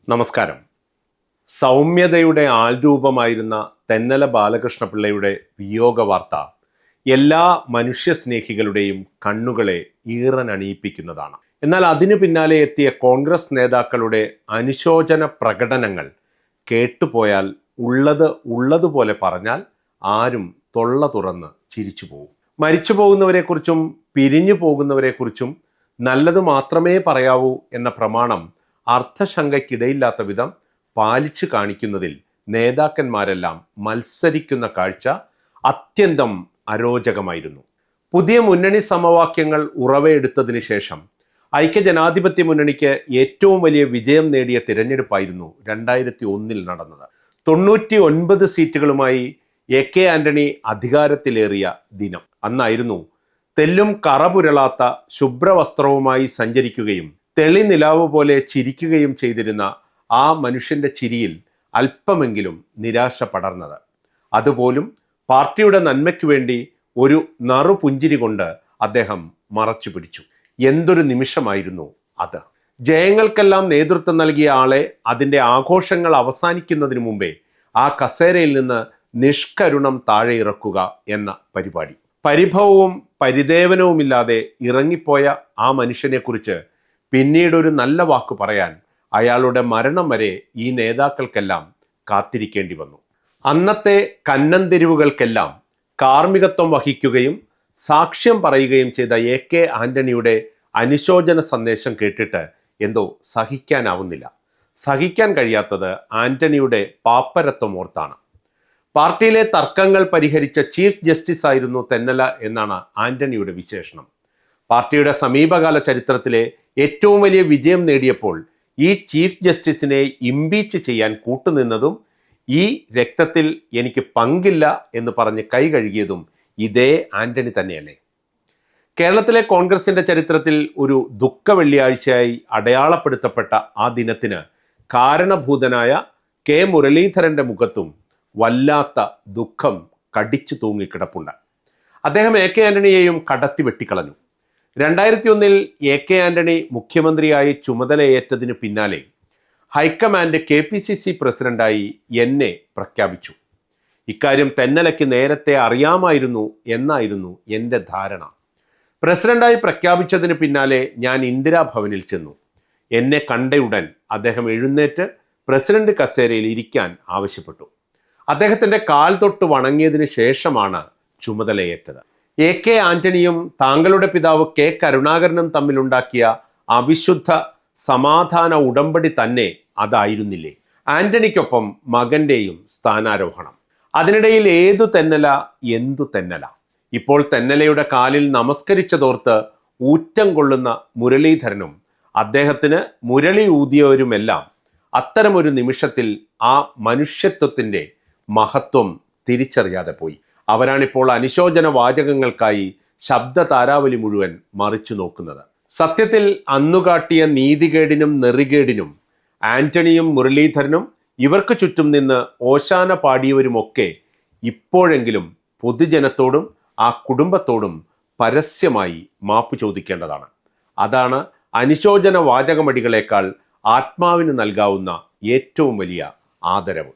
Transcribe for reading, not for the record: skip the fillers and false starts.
നമസ്കാരം. സൗമ്യതയുടെ ആൾരൂപമായിരുന്ന തെന്നല ബാലകൃഷ്ണപിള്ളയുടെ വിയോഗ വാർത്ത എല്ലാ മനുഷ്യസ്നേഹികളുടെയും കണ്ണുകളെ ഈറനണിയിപ്പിക്കുന്നതാണ്. എന്നാൽ അതിനു പിന്നാലെ എത്തിയ കോൺഗ്രസ് നേതാക്കളുടെ അനുശോചന പ്രകടനങ്ങൾ കേട്ടുപോയാൽ ഉള്ളതുപോലെ പറഞ്ഞാൽ ആരും തൊള്ള തുറന്ന് ചിരിച്ചു പോകും. മരിച്ചു പോകുന്നവരെക്കുറിച്ചും പിരിഞ്ഞു പോകുന്നവരെക്കുറിച്ചും നല്ലത് മാത്രമേ പറയാവൂ എന്ന പ്രമാണം അർത്ഥശങ്കയ്ക്കിടയില്ലാത്ത വിധം പാലിച്ചു കാണിക്കുന്നതിൽ നേതാക്കന്മാരെല്ലാം മത്സരിക്കുന്ന കാഴ്ച അത്യന്തം അരോചകമായിരുന്നു. പുതിയ മുന്നണി സമവാക്യങ്ങൾ ഉറവയെടുത്തതിന് ശേഷം ഐക്യജനാധിപത്യ മുന്നണിക്ക് ഏറ്റവും വലിയ വിജയം നേടിയ തിരഞ്ഞെടുപ്പായിരുന്നു 2001 നടന്നത്. 99 സീറ്റുകളുമായി AK ആന്റണി അധികാരത്തിലേറിയ ദിനം. അന്നായിരുന്നു തെല്ലും കറപുരളാത്ത ശുഭ്രവസ്ത്രവുമായി സഞ്ചരിക്കുകയും തെളിനിലാവ് പോലെ ചിരിക്കുകയും ചെയ്തിരുന്ന ആ മനുഷ്യന്റെ ചിരിയിൽ അല്പമെങ്കിലും നിരാശ പടർന്നത്. അതുപോലും പാർട്ടിയുടെ നന്മയ്ക്കു വേണ്ടി ഒരു നറുപുഞ്ചിരി കൊണ്ട് അദ്ദേഹം മറച്ചു പിടിച്ചു. എന്തൊരു നിമിഷമായിരുന്നു അത്! ജയങ്ങൾക്കെല്ലാം നേതൃത്വം നൽകിയ ആളെ അതിൻ്റെ ആഘോഷങ്ങൾ അവസാനിക്കുന്നതിന് മുമ്പേ ആ കസേരയിൽ നിന്ന് നിഷ്കരുണം താഴെ ഇറക്കുക എന്ന പരിപാടി. പരിഭവവും പരിദേവനവുമില്ലാതെ ഇറങ്ങിപ്പോയ ആ മനുഷ്യനെക്കുറിച്ച് പിന്നീട് ഒരു നല്ല വാക്ക് പറയാൻ അയാളുടെ മരണം വരെ ഈ നേതാക്കൾക്കെല്ലാം കാത്തിരിക്കേണ്ടി വന്നു. അന്നത്തെ കന്നന്തിരിവുകൾക്കെല്ലാം കാർമ്മികത്വം വഹിക്കുകയും സാക്ഷ്യം പറയുകയും ചെയ്ത AK ആന്റണിയുടെ അനുശോചന സന്ദേശം കേട്ടിട്ട് എന്തോ സഹിക്കാനാവുന്നില്ല. സഹിക്കാൻ കഴിയാത്തത് ആന്റണിയുടെ പാപ്പരത്വം ഓർത്താണ്. പാർട്ടിയിലെ തർക്കങ്ങൾ പരിഹരിച്ച ചീഫ് ജസ്റ്റിസ് ആയിരുന്നു തെന്നല എന്നാണ് ആന്റണിയുടെ വിശേഷണം. പാർട്ടിയുടെ സമീപകാല ചരിത്രത്തിലെ ഏറ്റവും വലിയ വിജയം നേടിയപ്പോൾ ഈ ചീഫ് ജസ്റ്റിസിനെ ഇംപീച്ച് ചെയ്യാൻ കൂട്ടുനിന്നതും ഈ രക്തത്തിൽ എനിക്ക് പങ്കില്ല എന്ന് പറഞ്ഞ് കൈ കഴുകിയതും ഇതേ ആന്റണി തന്നെയല്ലേ? കേരളത്തിലെ കോൺഗ്രസിന്റെ ചരിത്രത്തിൽ ഒരു ദുഃഖ വെള്ളിയാഴ്ചയായി അടയാളപ്പെടുത്തപ്പെട്ട ആ ദിനത്തിന് കാരണഭൂതനായ K മുരളീധരന്റെ മുഖത്തും വല്ലാത്ത ദുഃഖം കടിച്ചു തൂങ്ങിക്കിടപ്പുണ്ട്. അദ്ദേഹം AK ആന്റണിയെയും കടത്തി വെട്ടിക്കളഞ്ഞു. 2001 AK ആന്റണി മുഖ്യമന്ത്രിയായി ചുമതലയേറ്റതിന് പിന്നാലെ ഹൈക്കമാൻഡ് KPCC പ്രസിഡന്റായി എന്നെ പ്രഖ്യാപിച്ചു. ഇക്കാര്യം തെന്നലയ്ക്ക് നേരത്തെ അറിയാമായിരുന്നു എന്നായിരുന്നു എൻ്റെ ധാരണ. പ്രസിഡന്റായി പ്രഖ്യാപിച്ചതിന് പിന്നാലെ ഞാൻ ഇന്ദിരാഭവനിൽ ചെന്നു. എന്നെ കണ്ടയുടൻ അദ്ദേഹം എഴുന്നേറ്റ് പ്രസിഡന്റ് കസേരയിൽ ഇരിക്കാൻ ആവശ്യപ്പെട്ടു. അദ്ദേഹത്തിൻ്റെ കാൽ തൊട്ട് വണങ്ങിയതിന് ശേഷമാണ് ചുമതലയേറ്റത്. AK ആന്റണിയും താങ്കളുടെ പിതാവ് K കരുണാകരനും തമ്മിലുണ്ടാക്കിയ അവിശുദ്ധ സമാധാന ഉടമ്പടി തന്നെ അതായിരുന്നില്ലേ? ആന്റണിക്കൊപ്പം മകന്റെയും സ്ഥാനാരോഹണം. അതിനിടയിൽ ഏതു തെന്നല, എന്തു തെന്നല! ഇപ്പോൾ തെന്നലയുടെ കാലിൽ നമസ്കരിച്ചതോർത്ത് ഊറ്റം കൊള്ളുന്ന മുരളീധരനും അദ്ദേഹത്തിന് മുരളി ഊതിയവരുമെല്ലാം അത്തരമൊരു നിമിഷത്തിൽ ആ മനുഷ്യത്വത്തിൻ്റെ മഹത്വം തിരിച്ചറിയാതെ പോയി. അവരാണിപ്പോൾ അനുശോചന വാചകങ്ങൾക്കായി ശബ്ദ താരാവലി മുഴുവൻ മറിച്ചു നോക്കുന്നത്. സത്യത്തിൽ അന്നുകാട്ടിയ നീതികേടിനും നെറികേടിനും ആന്റണിയും മുരളീധരനും ഇവർക്ക് ചുറ്റും നിന്ന് ഓശാന പാടിയവരുമൊക്കെ ഇപ്പോഴെങ്കിലും പൊതുജനത്തോടും ആ കുടുംബത്തോടും പരസ്യമായി മാപ്പ് ചോദിക്കേണ്ടതാണ്. അതാണ് അനുശോചന വാചകമടികളേക്കാൾ ആത്മാവിന് നൽകാവുന്ന ഏറ്റവും വലിയ ആദരവ്.